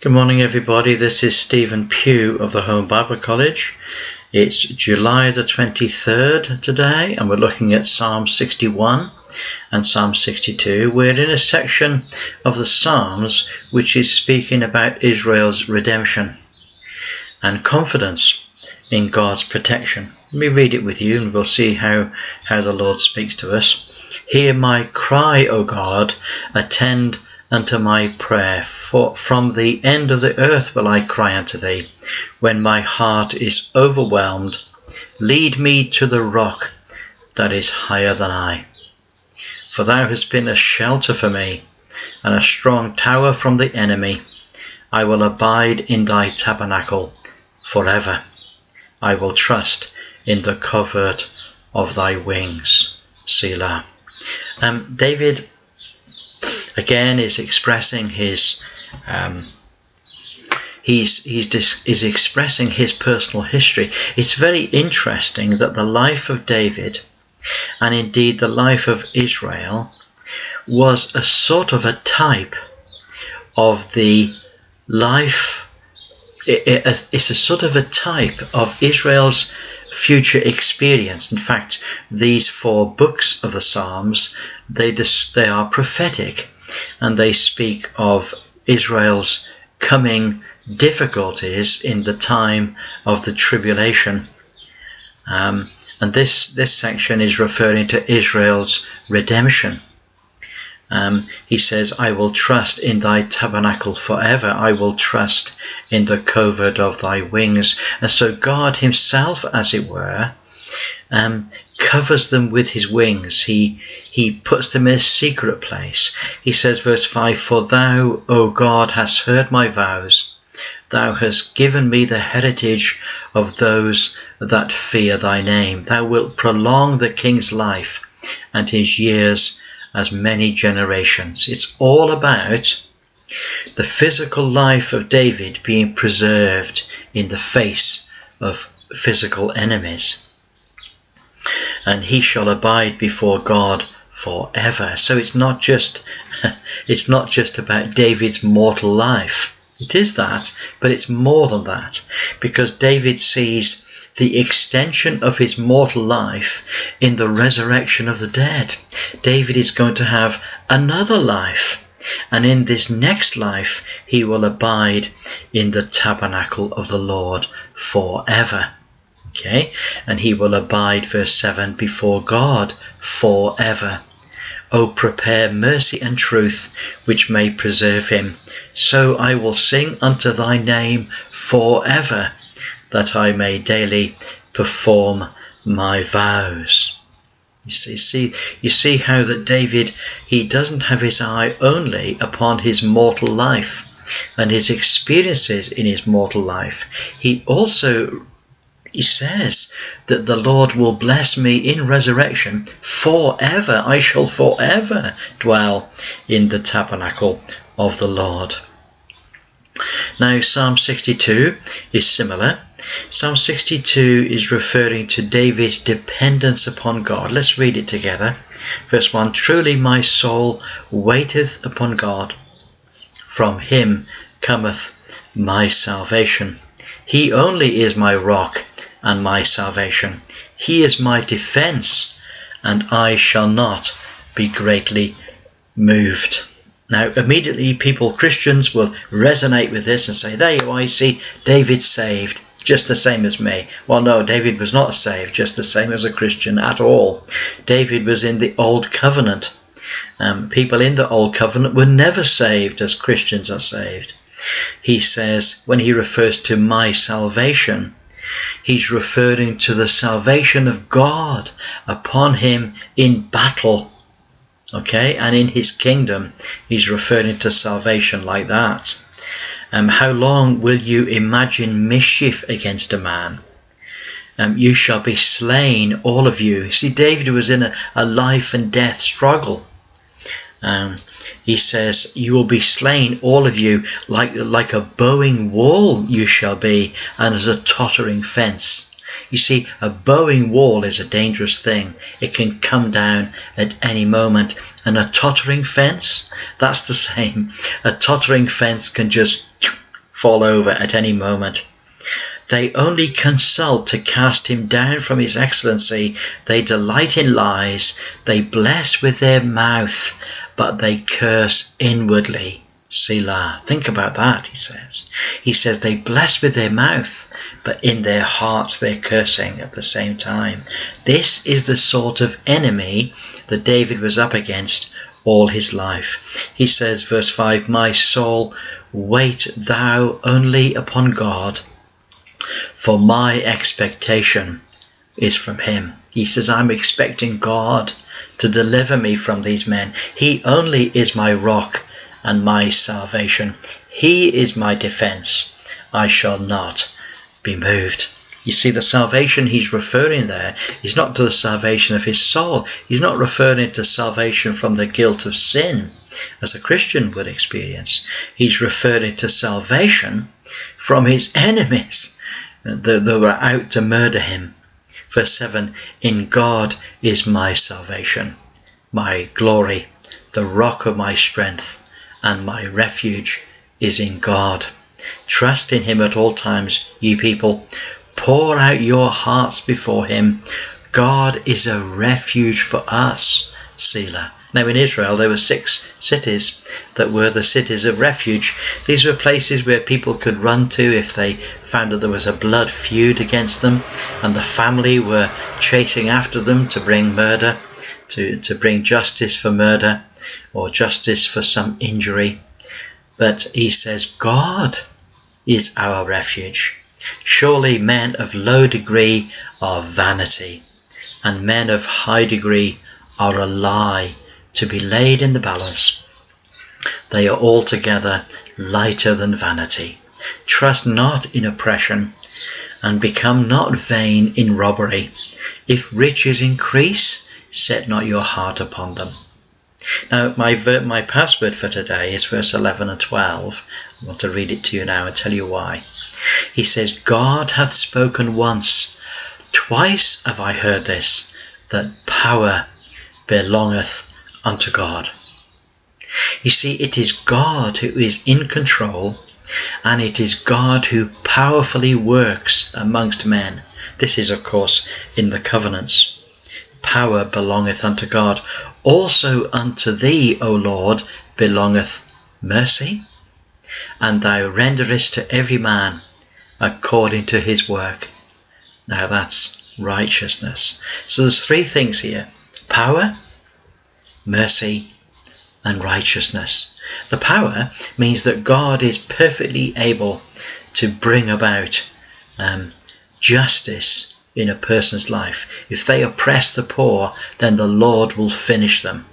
Good morning, everybody. This is Stephen Pugh of the Home Bible College. It's July the 23rd today, and we're looking at Psalm 61 and Psalm 62. We're in a section of the Psalms which is speaking about Israel's redemption and confidence in God's protection. Let me read it with you and we'll see how the Lord speaks to us. Hear my cry, O God, attend unto my prayer, for from the end of the earth will I cry unto thee. When my heart is overwhelmed, lead me to the rock that is higher than I. For thou hast been a shelter for me, and a strong tower from the enemy. I will abide in thy tabernacle forever. I will trust in the covert of thy wings. Selah. David again is expressing his he's expressing his personal history. It's very interesting that the life of David, and indeed the life of Israel, was a sort of a type of the life. It's a sort of a type of Israel's future experience. In fact, these 4 books of the Psalms, they are prophetic, and they speak of Israel's coming difficulties in the time of the tribulation. And this section is referring to Israel's redemption. He says, I will trust in thy tabernacle forever. I will trust in the covert of thy wings. And so God himself, as it were, covers them with his wings. He puts them in a secret place. He says, verse 5, for thou, O God, hast heard my vows. Thou hast given me the heritage of those that fear thy name. Thou wilt prolong the king's life, and his years as many generations. It's all about the physical life of David being preserved in the face of physical enemies. And he shall abide before God forever. So it's not just about David's mortal life. It is that, but it's more than that, because David sees the extension of his mortal life in the resurrection of the dead. David is going to have another life, and in this next life he will abide in the tabernacle of the Lord forever. Okay, and he will abide, verse 7, before God forever. O prepare mercy and truth, which may preserve him. So I will sing unto thy name forever, that I may daily perform my vows. You see how that David, he doesn't have his eye only upon his mortal life and his experiences in his mortal life. He says that the Lord will bless me in resurrection forever. I shall forever dwell in the tabernacle of the Lord. Now Psalm 62 is similar. Psalm 62 is referring to David's dependence upon God. Let's read it together. Verse 1, truly my soul waiteth upon God. From him cometh my salvation. He only is my rock and my salvation. He is my defence, and I shall not be greatly moved. Now immediately Christians will resonate with this and say, there you are, you see, David's saved just the same as me. Well, no, David was not saved just the same as a Christian at all. David was in the Old Covenant. People in the Old Covenant were never saved as Christians are saved. He says, when he refers to my salvation, he's referring to the salvation of God upon him in battle. Okay, and in his kingdom, he's referring to salvation like that. How long will you imagine mischief against a man? You shall be slain, all of you. See, David was in a life and death struggle. He says, you will be slain, all of you, like a bowing wall you shall be, and as a tottering fence. You see, a bowing wall is a dangerous thing. It can come down at any moment. And a tottering fence, that's the same. A tottering fence can just fall over at any moment. They only consult to cast him down from his excellency. They delight in lies. They bless with their mouth, but they curse inwardly. Selah. Think about that, he says. He says they bless with their mouth, but in their hearts they're cursing at the same time. This is the sort of enemy that David was up against all his life. He says, verse 5, my soul, wait thou only upon God, for my expectation is from him. He says, I'm expecting God to deliver me from these men. He only is my rock and my salvation. He is my defense. I shall not be moved. You see, the salvation he's referring there is not to the salvation of his soul. He's not referring to salvation from the guilt of sin, as a Christian would experience. He's referring to salvation from his enemies that were out to murder him. Verse 7, in God is my salvation, my glory, the rock of my strength, and my refuge is in God. Trust in him at all times, ye people. Pour out your hearts before him. God is a refuge for us. Selah. Now in Israel there were 6 cities that were the cities of refuge. These were places where people could run to if they found that there was a blood feud against them and the family were chasing after them to bring murder, to bring justice for murder or justice for some injury. But he says God is our refuge. Surely men of low degree are vanity, and men of high degree are a lie to be laid in the balance. They are altogether lighter than vanity. Trust not in oppression, and become not vain in robbery. If riches increase, set not your heart upon them. Now my password for today is verse 11 and 12. I want to read it to you now and tell you why. He says, God hath spoken once, twice have I heard this, that power belongeth unto God. You see, it is God who is in control, and it is God who powerfully works amongst men. This is, of course, in the covenants. Power belongeth unto God. Also unto thee, O Lord, belongeth mercy, and thou renderest to every man according to his work. Now that's righteousness. So there's 3 things here: power, mercy, and righteousness. The power means that God is perfectly able to bring about justice in a person's life. If they oppress the poor, then the Lord will finish them.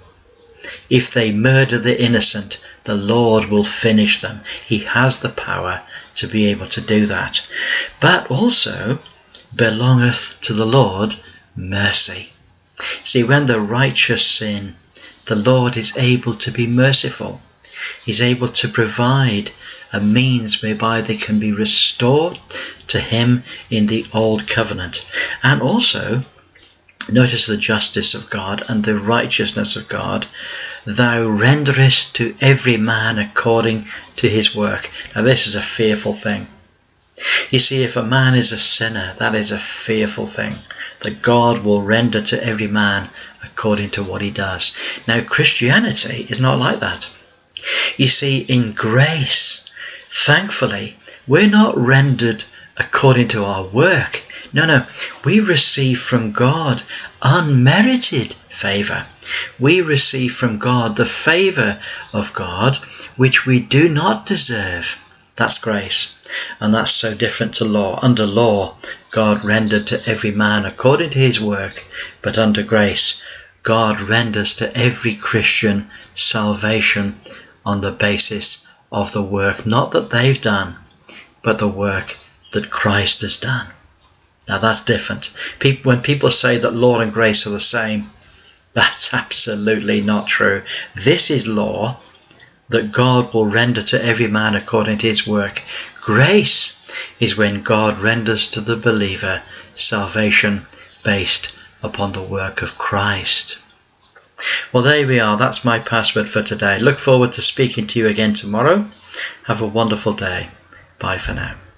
If they murder the innocent, the Lord will finish them. He has the power to be able to do that. But also belongeth to the Lord mercy. See, when the righteous sin, the Lord is able to be merciful. He's able to provide a means whereby they can be restored to him in the old covenant. And also, notice the justice of God and the righteousness of God. Thou renderest to every man according to his work. Now this is a fearful thing. You see, if a man is a sinner, that is a fearful thing, that God will render to every man according to what he does. Now Christianity is not like that. You see, in grace, thankfully, we're not rendered according to our work. No, we receive from God unmerited favour. We receive from God the favour of God which we do not deserve. That's grace. And that's so different to law. Under law, God rendered to every man according to his work, but under grace, God renders to every Christian salvation on the basis of the work, not that they've done, but the work that Christ has done. Now that's different. When people say that law and grace are the same, that's absolutely not true. This is law, that God will render to every man according to his work. Grace is when God renders to the believer salvation based upon the work of Christ. Well, there we are. That's my password for today. Look forward to speaking to you again tomorrow. Have a wonderful day. Bye for now.